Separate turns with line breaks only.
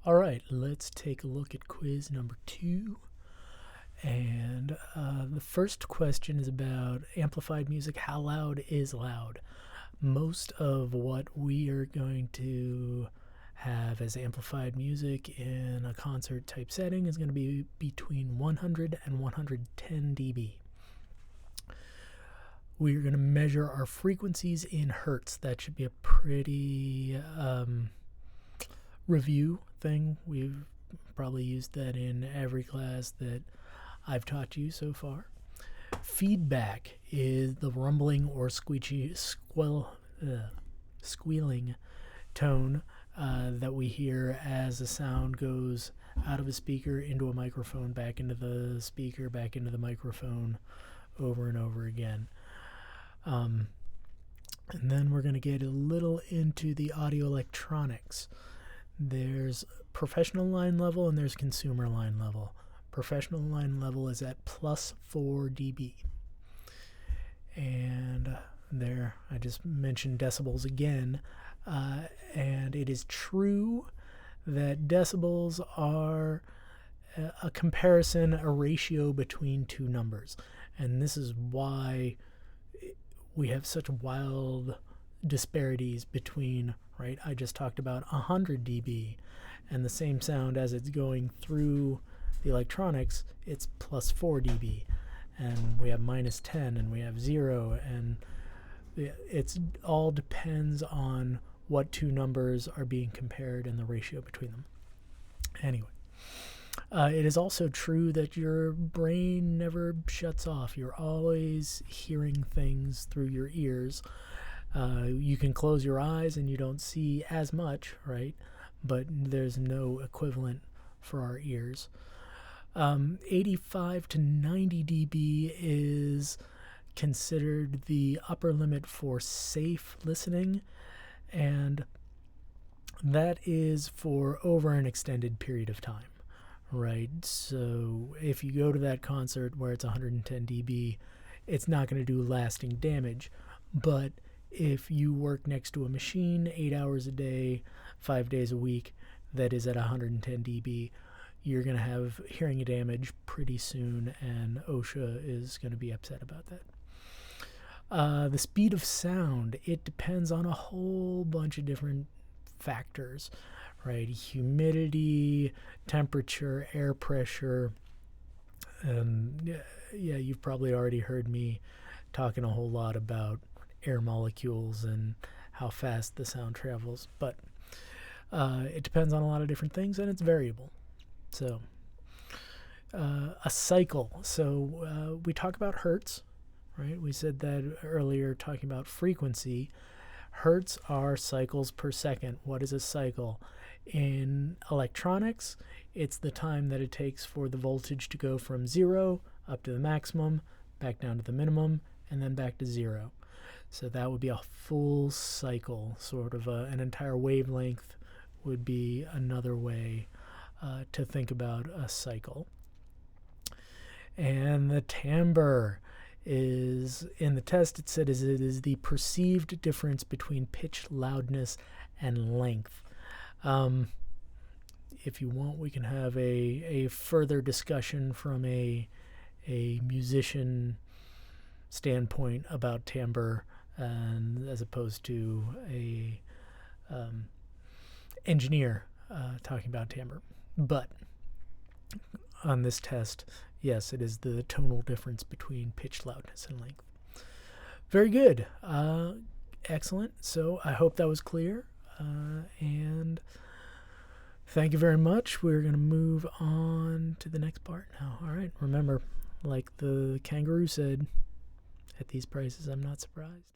All right, let's take a look at quiz number 2. And the first question is about amplified music. How loud is loud? Most of what we are going to have as amplified music in a concert type setting is going to be between 100 and 110 dB. We're going to measure our frequencies in hertz. That should be a pretty review thing. We've probably used that in every class that I've taught you so far. Feedback is the rumbling or squealing tone that we hear as the sound goes out of a speaker into a microphone, back into the speaker, back into the microphone, over and over again. And then we're going to get a little into the audio electronics. There's professional line level and there's consumer line level. Professional line level is at plus 4 dB. And there, I just mentioned decibels again. And it is true that decibels are a comparison, a ratio between two numbers. And this is why we have such wild disparities between, right, I just talked about 100 dB, and the same sound as it's going through the electronics, it's plus 4 dB, and we have minus 10, and we have 0, and it's all depends on what two numbers are being compared and the ratio between them. Anyway, it is also true that your brain never shuts off. You're always hearing things through your ears. You can close your eyes and you don't see as much, right? But there's no equivalent for our ears. 85 to 90 dB is considered the upper limit for safe listening, and that is for over an extended period of time, right? So if you go to that concert where it's 110 dB, it's not going to do lasting damage. But if you work next to a machine 8 hours a day, 5 days a week, that is at 110 dB, you're going to have hearing damage pretty soon, and OSHA is going to be upset about that. The speed of sound, it depends on a whole bunch of different factors, right? Humidity, temperature, air pressure. Yeah, you've probably already heard me talking a whole lot about air molecules and how fast the sound travels, but it depends on a lot of different things, and it's variable. So a cycle. So we talk about hertz, right? We said that earlier talking about frequency. Hertz are cycles per second. What is a cycle? In electronics, it's the time that it takes for the voltage to go from 0 up to the maximum, back down to the minimum, and then back to 0. So that would be a full cycle, sort of an entire wavelength would be another way to think about a cycle. And the timbre is, in the test it said, it is the perceived difference between pitch, loudness, and length. If you want, we can have a further discussion from a musician standpoint about timbre, and as opposed to a engineer talking about timbre. But on this test, yes, it is the tonal difference between pitch, loudness, and length. Very good. Excellent. So I hope that was clear. And thank you very much. We're going to move on to the next part now. All right. Remember, like the kangaroo said, at these prices, I'm not surprised.